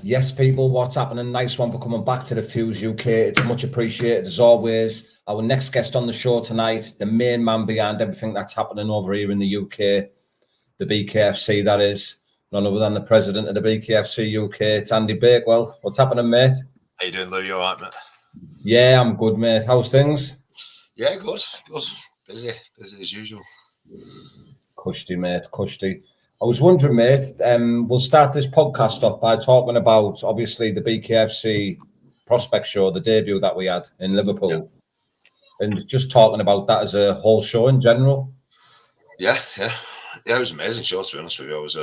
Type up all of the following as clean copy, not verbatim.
Yes, people, what's happening? Nice one for coming back to the Fuse UK. It's much appreciated as always. Our next guest on the show tonight, the main man behind everything that's happening over here in the UK, the BKFC, that is. None other than the president of the BKFC UK. It's Andy Bakewell. What's happening, mate? How you doing, Lou? You all right, mate? Yeah, I'm good, mate. How's things? Yeah, good. Busy as usual. Cushy, mate, cushy. I was wondering, mate, we'll start this podcast off by talking about, obviously, the BKFC prospect show, the debut that we had in Liverpool, and just talking about that as a whole show in general. Yeah, it was an amazing show, to be honest with you. I was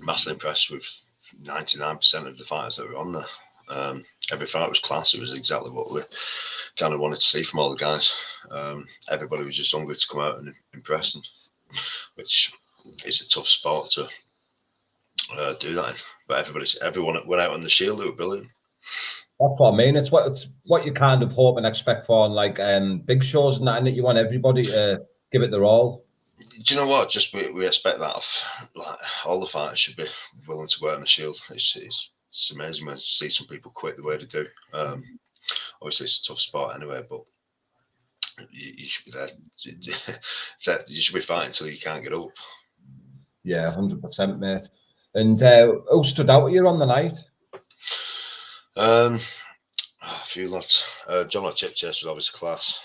massively impressed with 99% of the fighters that were on there. Every fight was class. It was exactly what we kind of wanted to see from all the guys. Everybody was just hungry to come out and impress, which is a tough sport to do that in. But everyone that went out on the Shield, they were brilliant. That's what I mean. It's what you kind of hope and expect for like big shows and that you want everybody to give it their all. Do you know what? Just we expect that of like all the fighters should be willing to wear on the Shield. It's amazing when you see some people quit the way they do. Obviously, it's a tough sport anyway, but you should be there. You should be fighting until you can't get up. Yeah, 100%, mate. And who stood out with you on the night? A few lads. John Chip Chase was obviously class.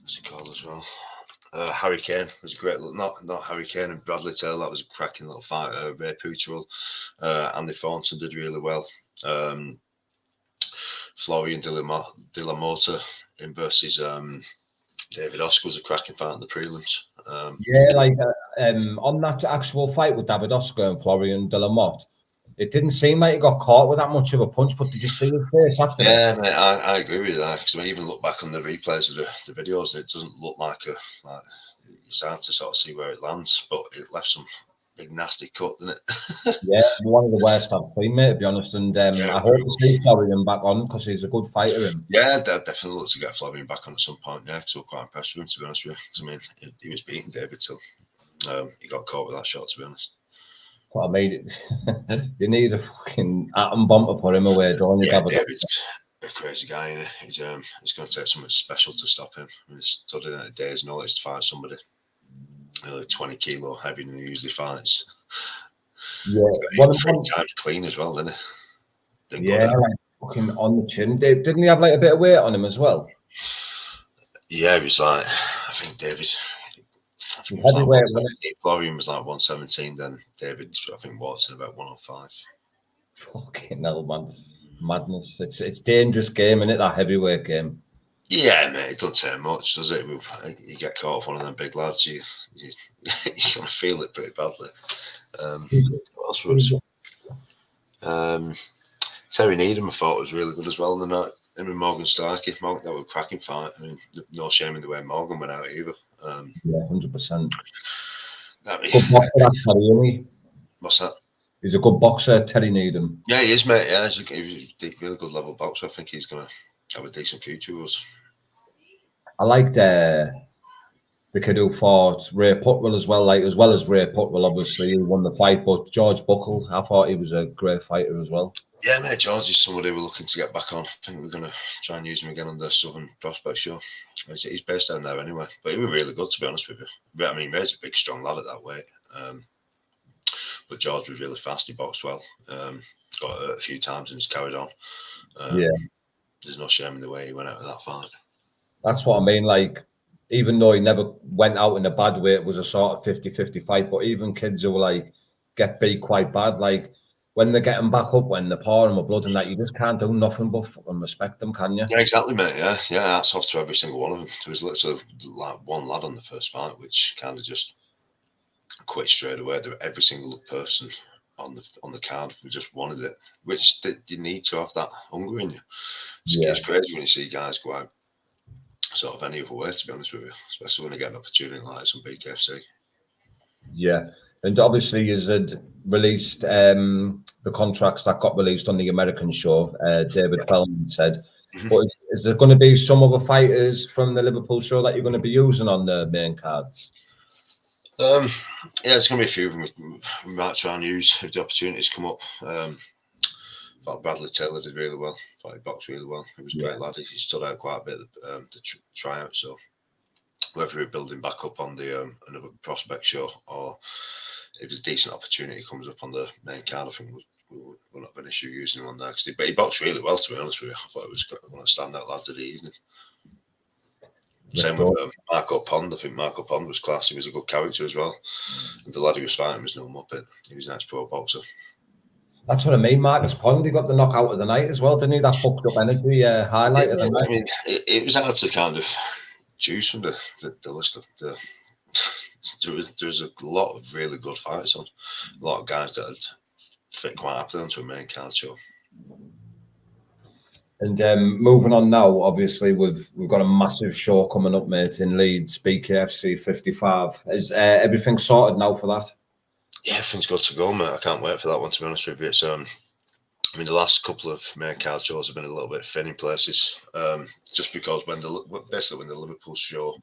What's he called as well? Harry Kane was a great look. Not Harry Kane and Bradley Taylor. That was a cracking little fight. Ray Poutrell, Andy Thornton did really well. Florian de la Mota in versus David Oscar was a cracking fight in the prelims. On that actual fight with David Oscar and Florian de la Mota, it didn't seem like he got caught with that much of a punch, but did you see his face after that? Yeah, mate, I agree with that, because I even look back on the replays of the videos, and it doesn't look like it's hard to sort of see where it lands, but it left some big nasty cut, didn't it? Yeah, one of the worst I've seen, mate, to be honest, and I hope to see Florian back on, because he's a good fighter. Yeah, I'd definitely look to get Florian back on at some point, yeah, because we're quite impressed with him, to be honest with you, because, I mean, he was beating David till he got caught with that shot, to be honest. What I made it. You need a fucking atom bomb to put him away, don't you? Yeah, David's a crazy guy, isn't he? He's going to take something special to stop him. He's stood in a day's notice to fight somebody 20 kilo heavier than he usually fights. Yeah, one 3 times clean as well, didn't he? Yeah, like fucking on the chin. Didn't he have like a bit of weight on him as well? Yeah, he was like, I think David. Florian was like 117, then David, I think, Watson about 105. Fucking hell, man. Madness. It's dangerous game, isn't it, that heavyweight game? Yeah, mate, it doesn't take much, does it? You get caught off one of them big lads, you're going to feel it pretty badly. What else was Terry Needham, I thought, was really good as well in the night. Him and Morgan Starkey. That was a cracking fight. I mean, no shame in the way Morgan went out either. Yeah, 100%. Good boxer, that Terry, isn't he? What's that? He's a good boxer, Terry Needham. Yeah, he is, mate. Yeah, he's a really good level boxer. I think he's going to have a decent future with us. I liked the kid who fought Ray Putwell as well. Like, as well as Ray Putwell, obviously, he won the fight. But George Buckle, I thought he was a great fighter as well. Yeah, mate, George is somebody we're looking to get back on. I think we're going to try and use him again on the Southern Prospect Show. He's based down there anyway, but he was really good, to be honest with you. I mean, Ray's a big, strong lad at that weight. But George was really fast. He boxed well. Got hurt a few times and just carried on. There's no shame in the way he went out of that fight. That's what I mean. Like, even though he never went out in a bad way, it was a sort of 50-50 fight. But even kids who like get beat quite bad, like when they're getting back up, when they're pouring with blood and that, you just can't do nothing but fucking respect them, can you? Yeah, exactly, mate. Yeah, that's off to every single one of them. There was literally like one lad on the first fight which kind of just quit straight away. Every single person on the card who just wanted it, which you need to have that hunger in you. It's crazy when you see guys go out sort of any other way, to be honest with you, especially when they get an opportunity like this on BKFC. Yeah, and obviously you had released the contracts that got released on the American show, David Feldman said. But is there going to be some other fighters from the Liverpool show that you're going to be using on the main cards? Yeah, there's going to be a few of them we might try and use if the opportunities come up. Thought Bradley Taylor did really well. Thought he boxed really well. He was a great lad. He stood out quite a bit at the tryout. So whether we're building back up on the another prospect show or if a decent opportunity comes up on the main card, I think we'll not have an issue using him on there. But he boxed really well, to be honest with you. I thought it was one of the standout lads of the evening. Same with Marco Pond. I think Marco Pond was class. He was a good character as well. And the lad he was fighting was no muppet. He was an ex-pro boxer. That's what I mean. Marcus Pond, he got the knockout of the night as well, didn't he? That booked up energy highlight of the night. I mean, it was hard to kind of choose from the list of the. There was a lot of really good fights on. A lot of guys that had fit quite happily onto a main card show. And moving on now, obviously we've got a massive show coming up, mate, in Leeds, BKFC 55. Is everything sorted now for that? Yeah, everything's good to go, mate. I can't wait for that one, to be honest with you. It's I mean, the last couple of main card shows have been a little bit thin in places, just because when the Liverpool show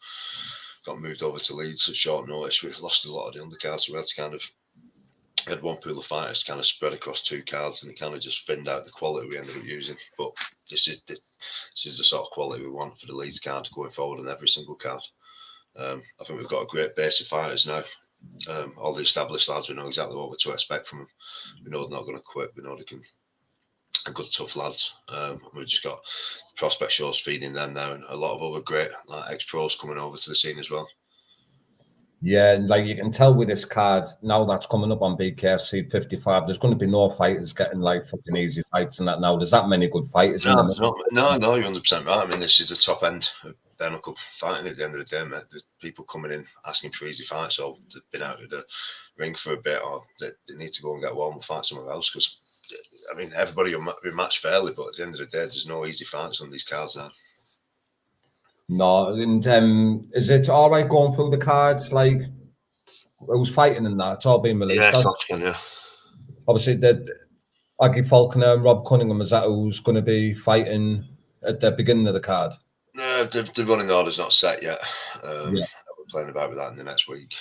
got moved over to Leeds at short notice, we've lost a lot of the undercards, so we had to kind of had one pool of fighters kind of spread across two cards, and it kind of just thinned out the quality we ended up using. But this is the sort of quality we want for the Leeds card going forward on every single card. I think we've got a great base of fighters now. All the established lads, we know exactly what we're to expect from them. We know they're not going to quit. We know they can. Good, tough lads. We've just got prospect shows feeding them now, and a lot of other great ex-pros coming over to the scene as well. Yeah, and like you can tell with this card now that's coming up on BKFC 55, there's going to be no fighters getting like fucking easy fights and that now. There's that many good fighters in them. No, you're 100% right. I mean, this is the top end of bare-knuckle fighting at the end of the day, mate. There's people coming in asking for easy fights, or they've been out of the ring for a bit, or they need to go and get warm and fight somewhere else. Because, I mean, everybody will match fairly, but at the end of the day, there's no easy fights on these cards now. No, and is it all right going through the cards? Like, who's fighting in that? It's all been released. Yeah. Obviously, the Aggie Falconer and Rob Cunningham, is that who's going to be fighting at the beginning of the card? No, the running order's not set yet. We're playing about with that in the next week.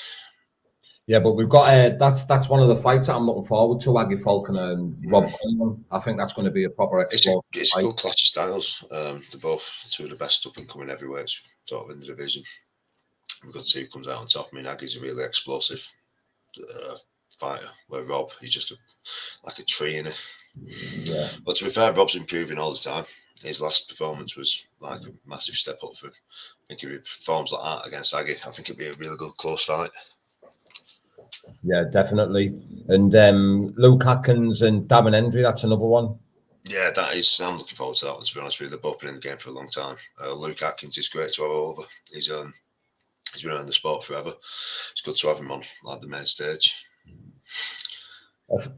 Yeah, but we've got that's one of the fights that I'm looking forward to, Aggie Falconer and Rob Cunningham. I think that's going to be a proper explosive. It's a good clash of styles. They're both two of the best up and coming heavyweights sort of in the division. We've got to see who comes out on top. I mean, Aggie's a really explosive fighter, where Rob, he's just like a tree in it. Yeah. But to be fair, Rob's improving all the time. His last performance was like a massive step up for him. I think if he performs like that against Aggie, I think it'd be a really good close fight. Yeah, definitely. And Luke Atkins and Darren Hendry, that's another one. Yeah, that is. I'm looking forward to that one, to be honest with you. They've both been in the game for a long time. Luke Atkins is great to have over. He's been around the sport forever. It's good to have him on like the main stage.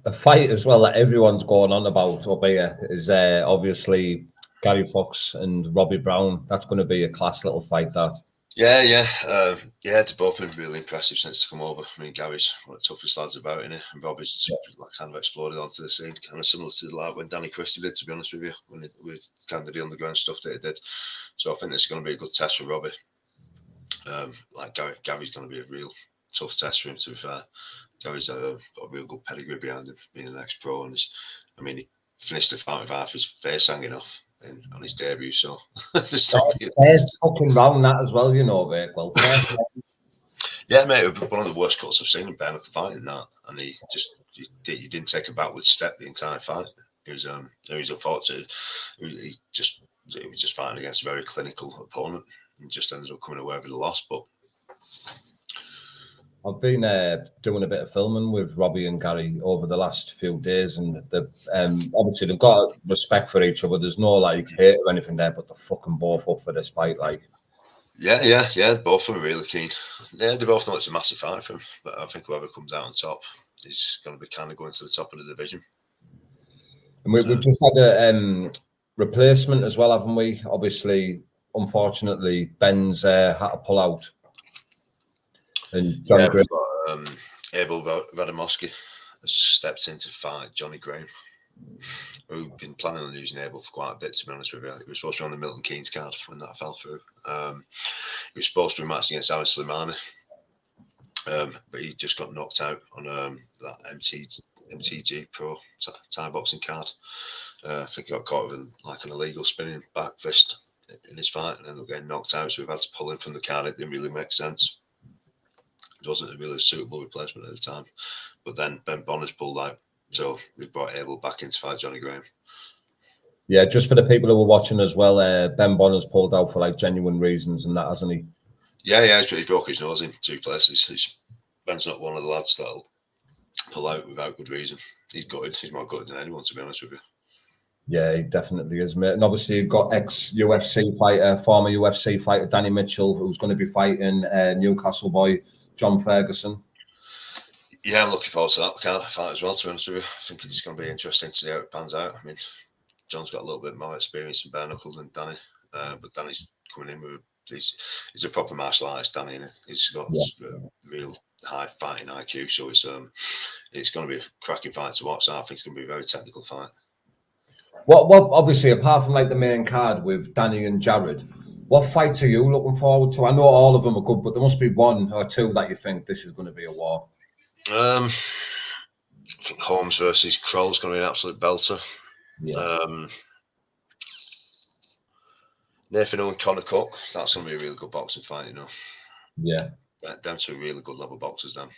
A fight as well that everyone's going on about up here is obviously Gary Fox and Robbie Brown. That's going to be a class little fight, that. Yeah. They've both been really impressive since to come over. I mean, Gary's one of the toughest lads about in it, and Robbie's like kind of exploded onto the scene, kind of similar to like when Danny Christie did, to be honest with you, with kind of the underground stuff that he did. So I think this is going to be a good test for Robbie. Like Gary's going to be a real tough test for him, to be fair. Gary's got a real good pedigree behind him, being an ex-pro, and he finished the fight with half his face hanging off on his debut. So there's fucking wrong that as well, you know, Bakewell. Yeah, mate, one of the worst cuts I've seen in bare-knuckle fighting that, and he didn't take a backward step the entire fight. He was unfortunate. He was just fighting against a very clinical opponent, and just ended up coming away with a loss. But I've been doing a bit of filming with Robbie and Gary over the last few days, and obviously they've got respect for each other. There's no like hate or anything there, but they're fucking both up for this fight. Like, yeah, both of them are really keen. Yeah, they both know it's a massive fight for them, but I think whoever comes out on top is going to be kind of going to the top of the division. And we've just had a replacement as well, haven't we? Obviously, unfortunately, Ben's had to pull out. And Johnny Graham. Abel Radomowski has stepped in to fight Johnny Graham. We've been planning on using Abel for quite a bit, to be honest with you. He was supposed to be on the Milton Keynes card when that fell through. He was supposed to be matched against Aaron Slimani. But he just got knocked out on that MTG Pro Thai boxing card. I think he got caught with like an illegal spinning back fist in his fight and ended up getting knocked out. So we've had to pull him from the card. It didn't really make sense. It wasn't a really suitable replacement at the time. But then Ben Bonner's pulled out. So we brought Abel back in to fight Johnny Graham. Yeah, just for the people who are watching as well, Ben Bonner's pulled out for like genuine reasons and that, hasn't he? Yeah, he broke his nose in 2 places. Ben's not one of the lads that'll pull out without good reason. He's gutted. He's more gutted than anyone, to be honest with you. Yeah, he definitely is, mate. And obviously you've got ex-UFC fighter, former UFC fighter Danny Mitchell, who's going to be fighting Newcastle boy John Ferguson. Yeah, I'm looking forward to that fight as well, to be honest with you. I think it's going to be interesting to see how it pans out. I mean, John's got a little bit more experience in bare knuckle than Danny, but Danny's coming in with he's a proper martial artist, Danny, and he's got real high fighting IQ, so it's going to be a cracking fight to watch. So I think it's going to be a very technical fight. What obviously, apart from like the main card with Danny and Jared, what fights are you looking forward to? I know all of them are good, but there must be 1 or 2 that you think this is going to be a war. I think Holmes versus Kroll's going to be an absolute belter. Yeah. Nathan Owen, Conor Cook, that's going to be a really good boxing fight, you know. Yeah. Them 2 really good level boxers, them.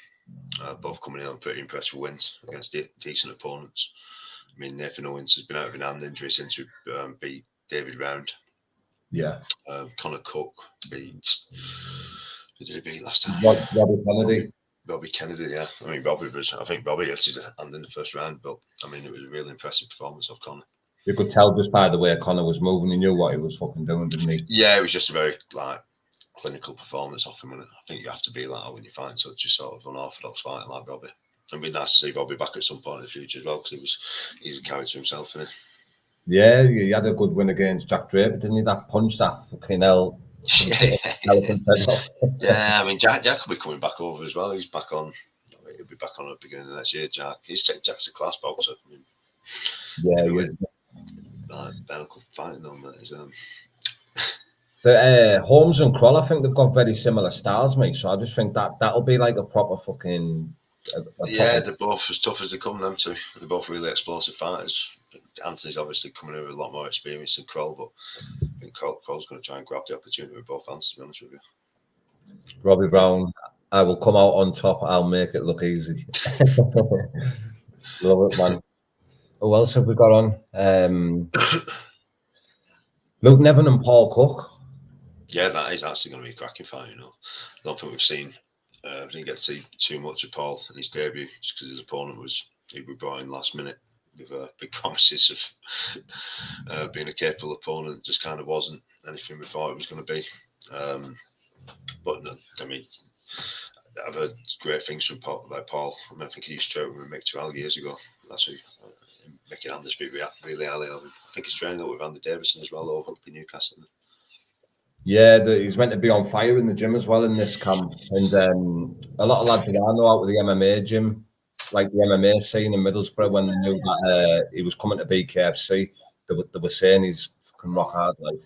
Both coming in on pretty impressive wins against decent opponents. I mean, Nathan Owens has been out of an hand injury since we beat David Round. Yeah. Conor Cook beat. Who did he beat last time? Robbie Kennedy. Robbie Kennedy, yeah. I mean, I think Robbie hit his hand in the first round, but I mean, it was a really impressive performance of Conor. You could tell just by the way Conor was moving, he knew what he was fucking doing, didn't he? Yeah, it was just a very clinical performance off him. And I think you have to be like that when you find such a sort of unorthodox fighter like Robbie. It'd be nice to see Robbie back at some point in the future as well, because he's a character himself, isn't he? Yeah, he had a good win against Jack Draper, didn't he? That punch, that fucking hell. Yeah, I mean, Jack will be coming back over as well. He's back on. He'll be back on at the beginning of next year. Jack's a class boxer. I mean, yeah, he is. Fighting on that. The Holmes and Kroll, I think they've got very similar styles, mate. So I just think that'll be like a proper fucking. They're both as tough as they come. Them 2, they're both really explosive fighters. Anthony's obviously coming in with a lot more experience than Kroll, but I think Kroll's going to try and grab the opportunity with both hands, to be honest with you. Robbie Brown, I will come out on top. I'll make it look easy. Love it, man. Who else have we got on? Luke Nevin and Paul Cook. Yeah, that is actually going to be a cracking fight, you know. I don't think we've seen, didn't get to see too much of Paul in his debut, just because his opponent he was brought in last minute with big promises of being a capable opponent. Just kind of wasn't anything we thought it was going to be. But no, I mean, I've heard great things from Paul. I mean, I think he used to train with Mick 12 years ago. That's who Mick and Andy speak really highly of him. I think he's training with Andy Davison as well over up in Newcastle. Yeah, he's meant to be on fire in the gym as well in this camp. And a lot of lads that I know out with the MMA gym, like the MMA scene in Middlesbrough, when they knew that he was coming to BKFC, they were saying he's fucking rock hard. Like,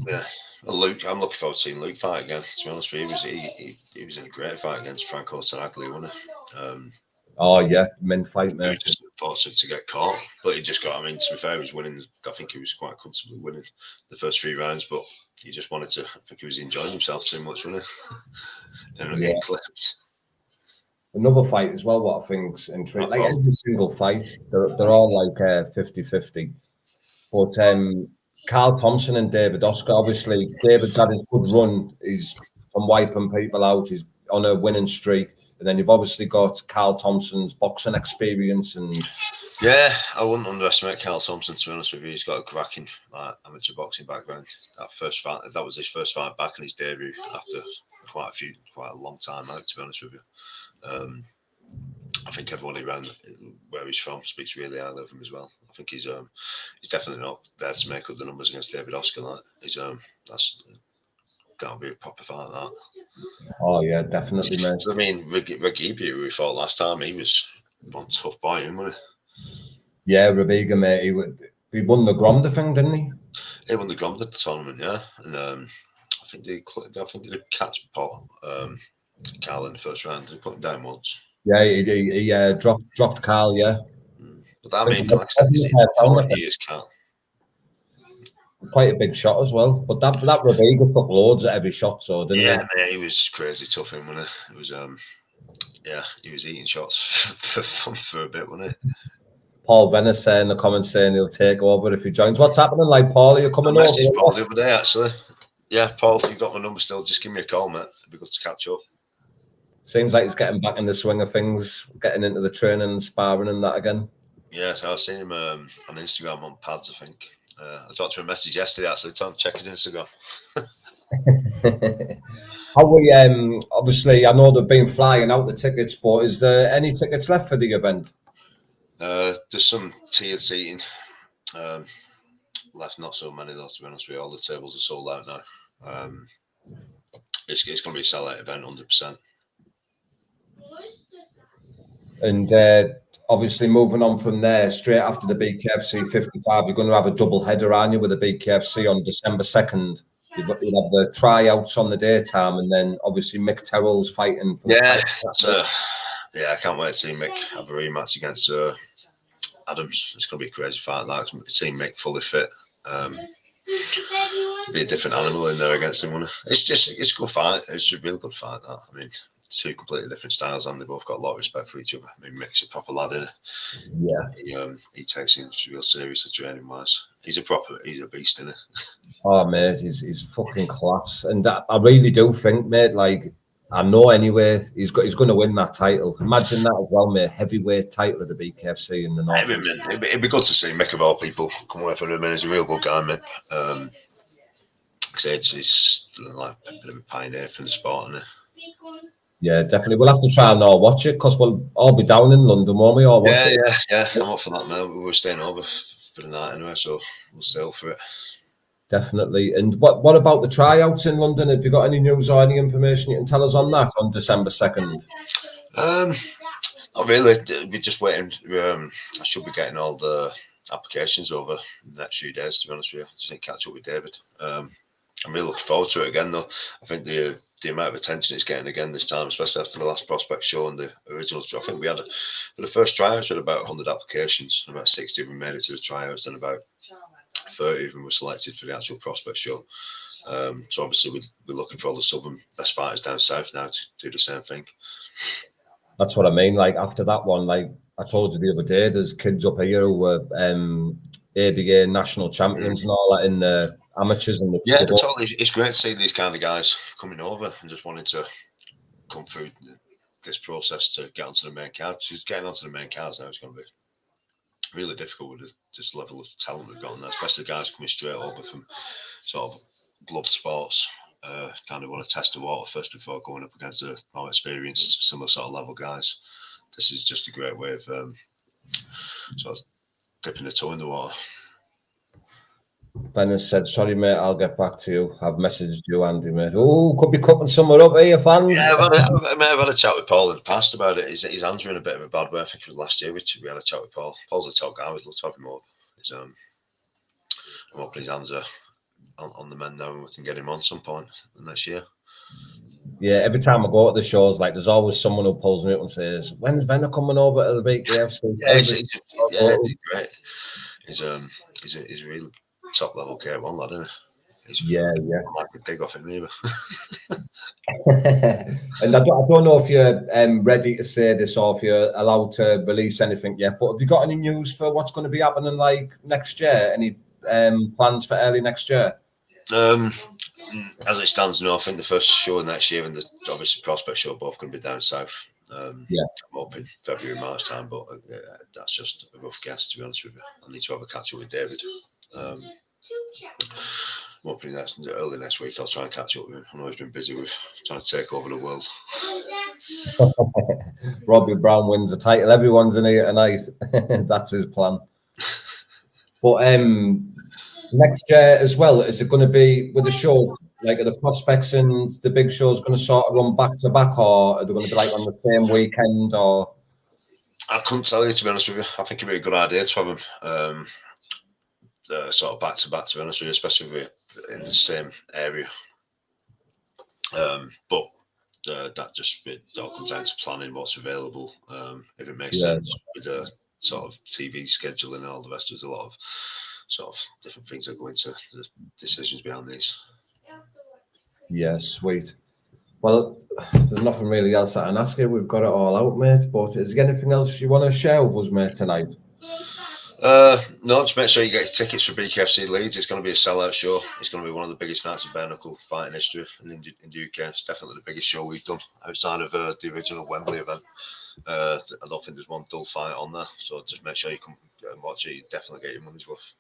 yeah. Well, Luke, I'm looking forward to seeing Luke fight again. To be honest with you, he was in a great fight against Franco Tanagli, wasn't he? Oh yeah, men fight, man. Just fortunate to get caught, but he just got. I mean, to be fair, he was winning. I think he was quite comfortably winning the first 3 rounds, but he just wanted to. I think he was enjoying himself too much, wasn't he? And getting clipped. Another fight as well. What I think's intriguing, like every single fight, they're all like 50-50. But Carl Thompson and David Oscar, obviously, David's had his good run. He's from wiping people out. He's on a winning streak. And then you've obviously got Carl Thompson's boxing experience. And yeah, I wouldn't underestimate Carl Thompson, to be honest with you. He's got a cracking amateur boxing background. That was his first fight back in his debut after quite a long time out, to be honest with you. I think everyone around where he's from speaks really highly of him as well. I think he's definitely not there to make up the numbers against David Oscar. That'll be a proper fight. That. Oh yeah, definitely, man. I mean, Ragibi, who we fought last time, he was one tough boy, wasn't he? Yeah, Rabiga, mate. He won the Gromda thing, didn't he? He won the Gromda tournament, yeah. And I think they catch Paul. Carl in the first round. He put him down once. Yeah, he dropped Carl. Yeah, But I mean, like I said, he's 40 years, Carl. Quite a big shot as well. But that Rabega took loads at every shot, so didn't Yeah, he was crazy tough in, wasn't he? It was yeah, he was eating shots for a bit, wasn't he? Paul Venice in the comments saying he'll take over if he joins. What's happening? Like, Paul, are you coming over? I messaged Paul the other day, actually. Yeah, Paul, if you've got my number still, just give me a call, mate. It'd be good to catch up. Seems like he's getting back in the swing of things, getting into the training and sparring and that again. Yeah, so I've seen him on Instagram on pads, I think. I dropped him a message yesterday, actually. Tell him to check his Instagram. How we obviously, I know they've been flying out the tickets, but is there any tickets left for the event? There's some tiered seating left, not so many though, to be honest with you. All the tables are sold out now. It's going to be a sellout event, 100%. And obviously, moving on from there, straight after the BKFC 55, you're going to have a double header, aren't you, with the BKFC on December 2nd? You'll have the tryouts on the daytime, and then obviously Mick Terrell's fighting for the title. Yeah, I can't wait to see Mick have a rematch against Adams. It's going to be a crazy fight. Like, seeing Mick fully fit. Be a different animal in there against him, wouldn't it? It's a good fight. It's a really good fight, that. I mean, two completely different styles, and they both got a lot of respect for each other. I mean, Mick's a proper lad, isn't he? Yeah. He takes things real seriously training wise. He's a beast, isn't he? Oh, mate, he's fucking class. And I really do think, mate, like, I know anyway, he's going to win that title. Imagine that as well, mate. Heavyweight title of the BKFC in the North. It'd be good to see Mick, of all people, come away from him. He's a real good guy, mate. He's like a bit of a pioneer for the sport, isn't he? Yeah, definitely. We'll have to try and all watch it because we'll all be down in London, won't we? All watch it. Yeah. I'm up for that, man. We were staying over for the night anyway, so we'll stay up for it. Definitely. And what about the tryouts in London? Have you got any news or any information you can tell us on that on December 2nd? Not really. We're just waiting. I should be getting all the applications over in the next few days, to be honest with you. Just need to catch up with David. I'm really looking forward to it again, though. I think the amount of attention it's getting again this time, especially after the last prospect show and the original. I think we had, for the first tryouts, we had about 100 applications. About 60 of them made it to the tryouts, and about 30 of them were selected for the actual prospect show. So obviously we're looking for all the southern best fighters down south now to do the same thing. That's what I mean. Like, after that one, like I told you the other day, there's kids up here who were ABA national champions and all that in the amateurs and the totally. It's great to see these kind of guys coming over and just wanting to come through this process to get onto the main card. Just getting onto the main cards now is going to be really difficult with this level of talent we've got, and especially guys coming straight over from sort of gloved sports. Kind of want to test the water first before going up against the more experienced, similar sort of level guys. This is just a great way of sort of dipping the toe in the water. Dennis said, "Sorry, mate, I'll get back to you. I've messaged you, Andy, mate. Oh, could be cutting somewhere up here, fans." Yeah, I've had a chat with Paul in the past about it. His hands are in a bit of a bad way. I think it was last year, which we had a chat with Paul. Paul's a top guy. We'd love to have him up. I'm hoping his hands are on the mend now, and we can get him on some point next year. Yeah, every time I go to the shows, like, there's always someone who pulls me up and says, "When's Venner coming over to the BKFC?" He's great. He's a really top level K1 lad, isn't he? Yeah. I like to dig off him either. And I don't know if you're ready to say this or if you're allowed to release anything yet, but have you got any news for what's going to be happening like next year? Any plans for early next year? As it stands now, I think the first show next year and the obviously prospect show both going to be down south. I'm hoping February, March time, but that's just a rough guess, to be honest with you. I need to have a catch up with David. Hoping that early next week I'll try and catch up with him. I know he's been busy with trying to take over the world. Robbie Brown wins the title. Everyone's in here tonight. That's his plan. But next year as well, is it going to be with the shows, like, are the prospects and the big shows going to sort of run back to back, or are they going to be like on the same weekend? Or I couldn't tell you, to be honest with you. I think it'd be a good idea to have them sort of back to back, to be honest with you, especially if we're in the same area. But that just it all comes down to planning what's available. If it makes Yeah. sense with the sort of TV scheduling and all the rest, there's a lot of sort of different things that go into the decisions behind these. Yeah, sweet. Well, there's nothing really else I can ask you. We've got it all out, mate. But is there anything else you want to share with us, mate, tonight? No, just make sure you get your tickets for BKFC Leeds. It's going to be a sellout show. It's going to be one of the biggest nights of bare knuckle fighting history in the UK. It's definitely the biggest show we've done outside of the original Wembley event. I don't think there's one dull fight on there. So just make sure you come and watch it. You definitely get your money's worth.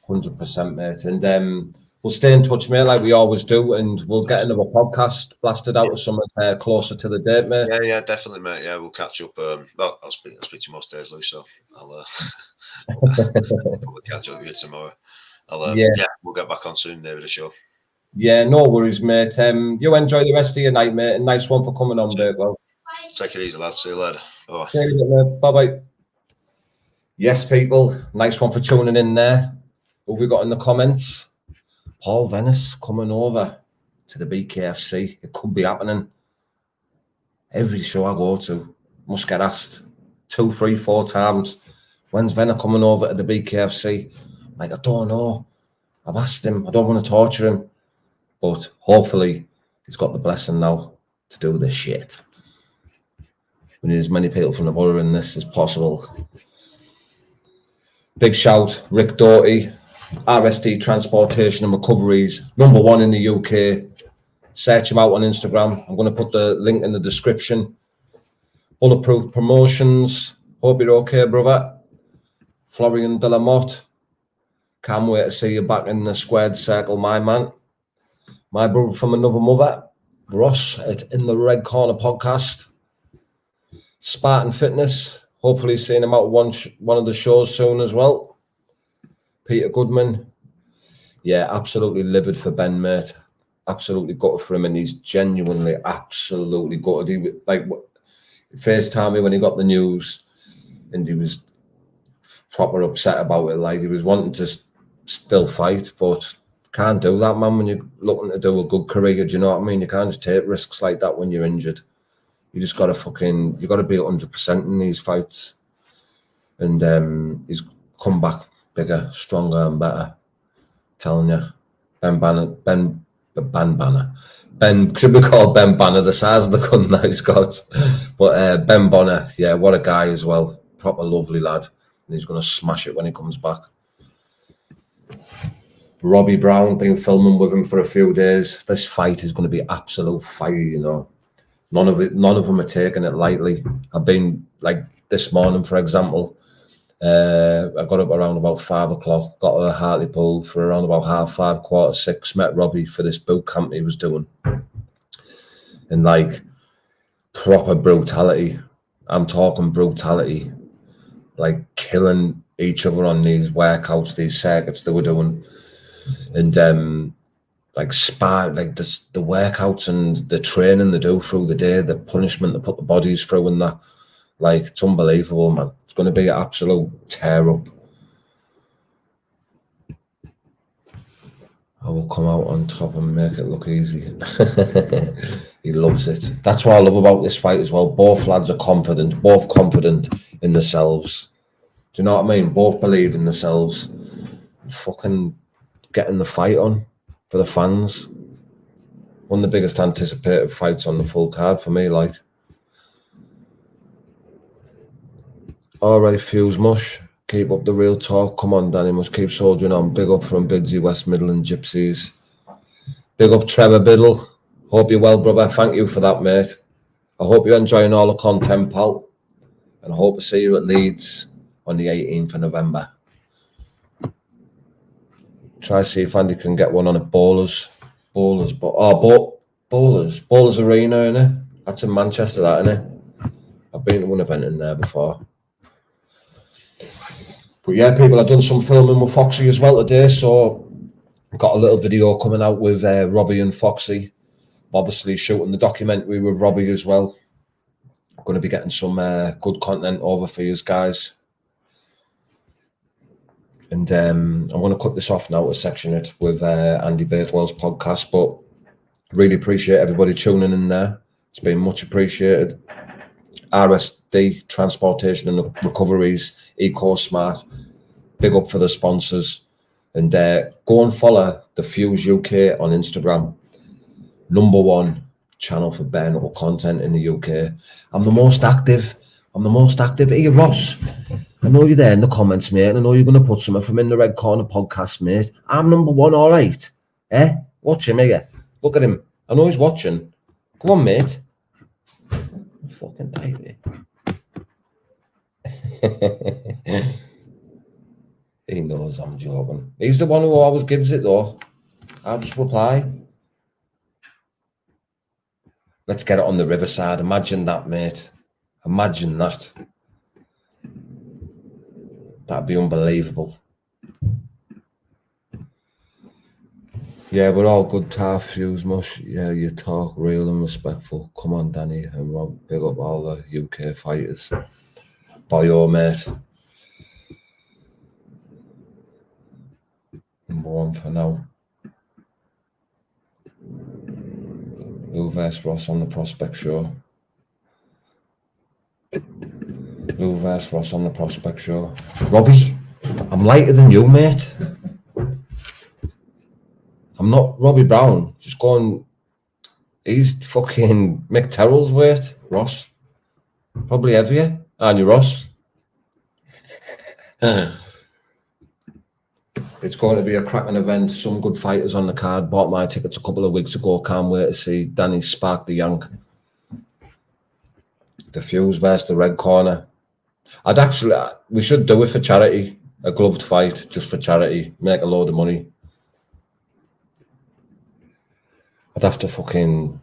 100%, mate. And we'll stay in touch, mate, like we always do. And we'll get another podcast blasted out of something closer to the date, mate. Yeah, definitely, mate. Yeah, we'll catch up. Well, I'll speak to you most days, Lou. So I'll we'll catch up with you tomorrow. Yeah, we'll get back on soon, David. The show. Yeah, no worries, mate. You enjoy the rest of your night, mate. And nice one for coming on, Bakewell. Take it easy, lads. See you later. Bye bye. Yes, people. Nice one for tuning in there. What have we got in the comments? Paul Venice coming over to the BKFC. It could be happening. Every show I go to must get asked 2, 3, 4 times. When's Venner coming over to the BKFC? Like, I don't know. I've asked him. I don't want to torture him. But hopefully he's got the blessing now to do this shit. We need as many people from the borough in this as possible. Big shout, Rick Doughty, RSD Transportation and Recoveries, #1 in the UK. Search him out on Instagram. I'm going to put the link in the description. Bulletproof Promotions. Hope you're okay, brother. Florian Delamotte. Can't wait to see you back in the squared circle, my man. My brother from another mother, Ross, at In the Red Corner podcast. Spartan Fitness. Hopefully seeing him out one of the shows soon as well. Peter Goodman. Yeah, absolutely livid for Ben, mate. Absolutely gutted for him, and he's genuinely absolutely gutted. He like FaceTimed me when he got the news, and he was proper upset about it. Like, he was wanting to still fight, but can't do that, man. When you're looking to do a good career, do you know what I mean? You can't just take risks like that when you're injured. You just gotta you gotta be 100% in these fights. And he's come back bigger, stronger, and better. Telling you, Ben should be called Ben Banner, the size of the gun that he's got. But Ben Bonner, yeah, what a guy as well. Proper lovely lad. And he's going to smash it when he comes back. Robbie Brown, been filming with him for a few days. This fight is going to be absolute fire, you know. None of them are taking it lightly. I've been, like, this morning, for example, I got up around about 5 o'clock, got a Hartlepool for around about 5:30, 6:15, met Robbie for this boot camp he was doing. And, like, proper brutality. I'm talking brutality. Like, killing each other on these workouts, these circuits they were doing. And, like, the workouts and the training they do through the day, the punishment they put the bodies through and that. Like, it's unbelievable, man. It's going to be an absolute tear-up. I will come out on top and make it look easy. He loves it. That's what I love about this fight as well. Both lads are confident, both confident in themselves. Do you know what I mean? Both believe in themselves. Fucking getting the fight on for the fans. One of the biggest anticipated fights on the full card for me, like. All right, Fuse Mush. Keep up the real talk. Come on, Danny. Must keep soldiering on. Big up from Bidsy, West Midland Gypsies. Big up, Trevor Biddle. Hope you're well, brother. Thank you for that, mate. I hope you're enjoying all the content, pal. And I hope to see you at Leeds on the 18th of November. Try to see if Andy can get one on at Bowlers Arena, innit? That's in Manchester, that, innit? I've been to one event in there before. But yeah, people, I've done some filming with Foxy as well today, so I've got a little video coming out with Robbie and Foxy. Obviously shooting the documentary with Robbie as well. I'm going to be getting some good content over for you guys. And I'm going to cut this off now to section it with Andy Bakewell's podcast, but Really appreciate everybody tuning in there. It's been much appreciated. RSD, Transportation and Recoveries, EcoSmart, big up for the sponsors. And go and follow The Fuse UK on Instagram. #1 channel for bare knuckle content in the UK. I'm the most active. Hey, Ross, I know you're there in the comments, mate, and I know you're going to put something from In the Red Corner podcast, mate. I'm #1, all right. Watch him here. Look at him. I know he's watching. Go on, mate. Fucking tight, He knows I'm joking. He's the one who always gives it, though. I'll just reply. Let's get it on the riverside. Imagine that, mate. Imagine that. That'd be unbelievable. Yeah, we're all good, Tar Fuse Mush. Yeah, you talk real and respectful. Come on, Danny and Rob. Big up all the UK fighters. Boyo, mate. #1 for now. Lou vs Ross on the Prospect Show. Lou vs Ross on the Prospect Show. Robbie, I'm lighter than you, mate. I'm not Robbie Brown. Just going. He's fucking Mick Terrell's weight, Ross. Probably heavier. Aren't you, Ross? It's going to be a cracking event. Some good fighters on the card. Bought my tickets a couple of weeks ago. Can't wait to see Danny Spark the Yank. The Fuse versus the Red Corner. We should do it for charity. A gloved fight, just for charity. Make a load of money. I'd have to fucking...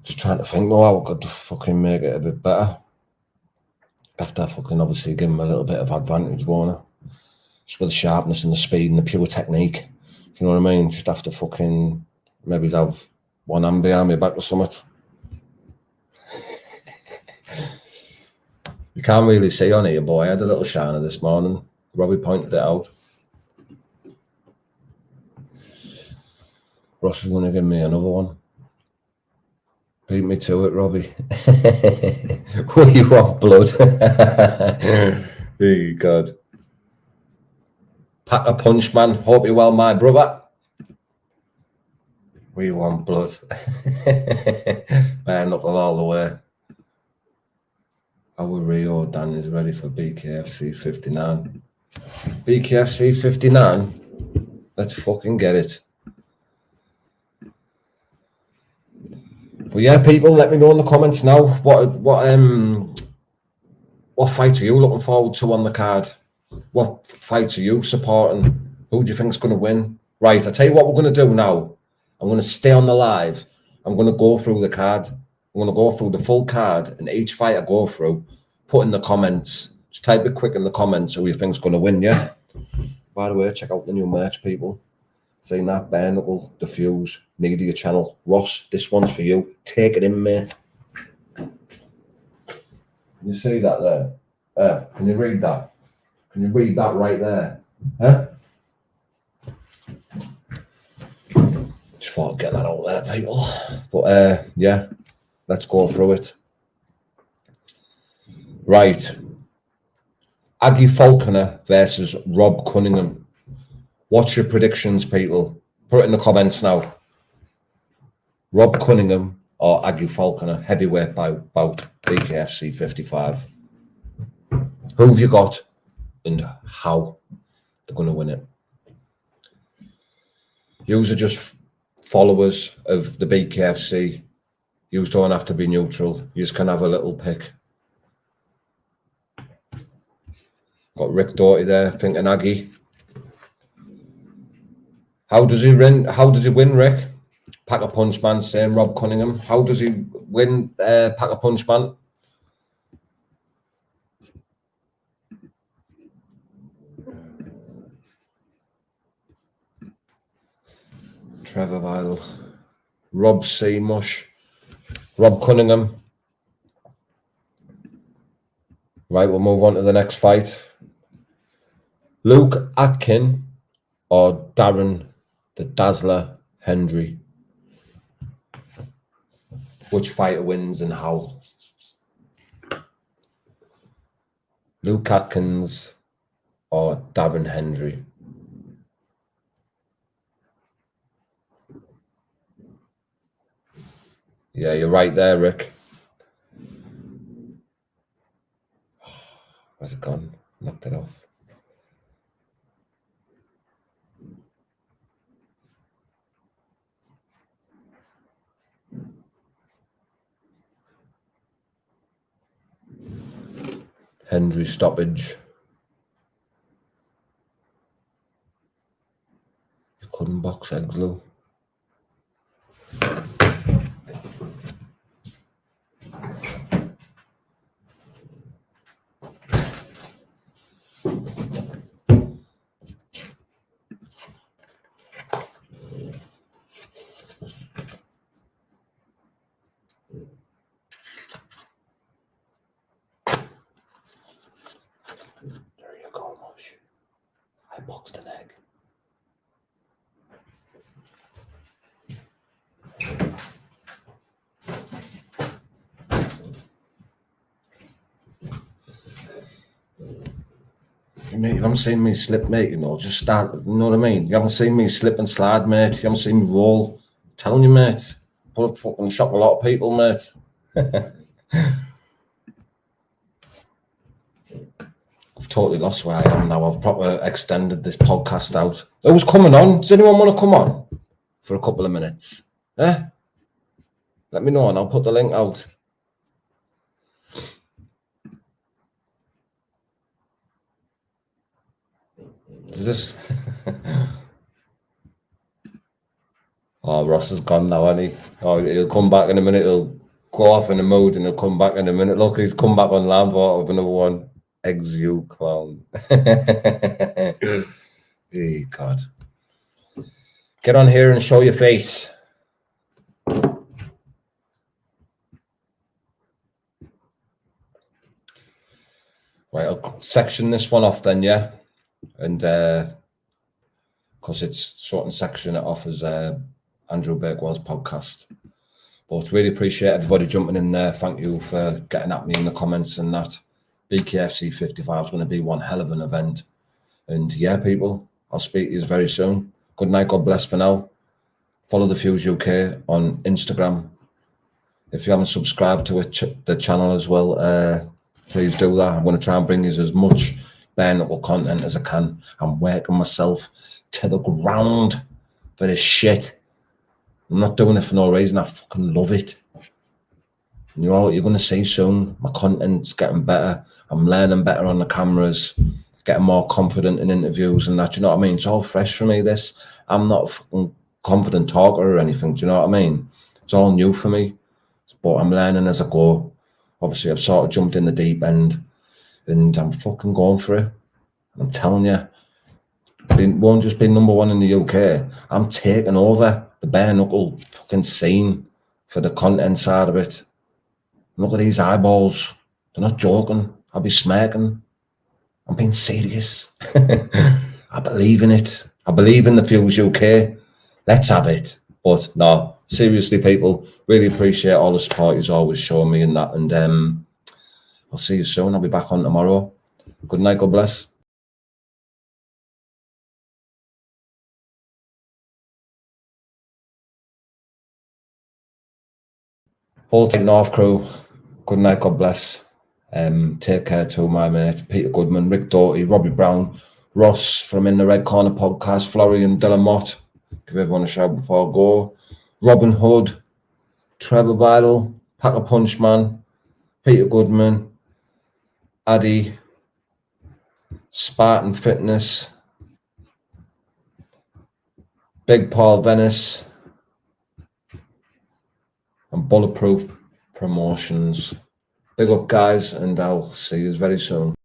Just trying to think, how I could fucking make it a bit better. I'd have to fucking obviously give him a little bit of advantage, won't I? Just with the sharpness and the speed and the pure technique. You know what I mean? Just have to fucking maybe have one hand behind my back or something. You can't really see on here, boy. I had a little shiner this morning. Robbie pointed it out. Ross is going to give me another one. Beat me to it, Robbie. What you want, blood? Hey, God. Pack a punch, man. Hope you're well, my brother. We want blood. Bare knuckle all the way. Our Rio Dan is ready for BKFC 59. BKFC 59? Let's fucking get it. But yeah, people, let me know in the comments now. What fights are you looking forward to on the card? What fights are you supporting? Who do you think's going to win? Right, I'll tell you what we're going to do now. I'm going to stay on the live. I'm going to go through the card. I'm going to go through the full card, and each fight I go through, put in the comments. Just type it quick in the comments who you think's going to win, yeah? By the way, check out the new merch, people. Saying that, bare knuckle, the Fuse, media channel. Ross, this one's for you. Take it in, mate. Can you see that there? Can you read that? Can you read that right there? Huh? Just thought I'd get that out there, people. But yeah, let's go through it. Right. Aggie Falconer versus Rob Cunningham. What's your predictions, people? Put it in the comments now. Rob Cunningham or Aggie Falconer, heavyweight bout, BKFC 55. Who have you got and how they're going to win it? Yous are just followers of the BKFC. Yous don't have to be neutral. Yous can have a little pick. Got Rick Doughty there, thinking Aggie. How does he win, Rick? Pack a punch man, saying Rob Cunningham. How does he win pack a punch man? Trevor Vidal. Rob C. Mush. Rob Cunningham. Right, we'll move on to the next fight. Luke Atkin or Darren the Dazzler Hendry. which fighter wins and how. Luke Atkins or Darren Hendry? Yeah, you're right there, Rick. Where's it gone? Knocked it off. Hendry stoppage. You couldn't box eggs, Lou. There you go, Mush. I boxed an egg. Mate, you haven't seen me slip, mate, you know, just start, you know what I mean? You haven't seen me slip and slide, mate. You haven't seen me roll. I'm telling you, mate. Put a fucking shock a lot of people, mate. I've totally lost where I am now. I've proper extended this podcast out. Who's coming on? Does anyone want to come on for a couple of minutes? Eh? Let me know and I'll put the link out. Is this? Oh, Ross is gone now, hasn't he? Oh, he'll come back in a minute. He'll go off in a mood and he'll come back in a minute. Look, he's come back on land for another one. Eggs, you clown. Hey, God. Get on here and show your face. Right, I'll section this one off then, yeah? And because it's sort of section it off as Andrew Bakewell's podcast. But really appreciate everybody jumping in there. Thank you for getting at me in the comments and that. BKFC 55 is going to be one hell of an event. And yeah, people, I'll speak to you very soon. Good night, God bless for now. Follow the Fuse UK on Instagram. If you haven't subscribed to the channel as well, please do that. I'm going to try and bring you as much bare-knuckle content as I can. I'm working myself to the ground for this shit. I'm not doing it for no reason. I fucking love it. And you know what you're going to see soon? My content's getting better. I'm learning better on the cameras, getting more confident in interviews and that. Do you know what I mean? It's all fresh for me, this. I'm not a fucking confident talker or anything. Do you know what I mean? It's all new for me. But I'm learning as I go. Obviously, I've sort of jumped in the deep end and I'm fucking going for it. And I'm telling you, won't just be number one in the UK. I'm taking over the bare knuckle fucking scene for the content side of it. Look at these eyeballs. They're not joking. I'll be smirking. I'm being serious. I believe in it. I believe in the Fuse UK. Let's have it. But no, seriously, people, really appreciate all the support you've always shown me and that. And I'll see you soon. I'll be back on tomorrow. Good night. God bless. Hold tight, North crew. Good night. God bless. Take care to my mate Peter Goodman, Rick Doughty, Robbie Brown, Ross from In the Red Corner podcast, Florian Delamotte. Give everyone a shout before I go. Robin Hood, Trevor Bidle, Packer Punchman, Peter Goodman, Addy, Spartan Fitness, Big Paul Venice, and Bulletproof Promotions. Big up, guys, and I'll see you very soon.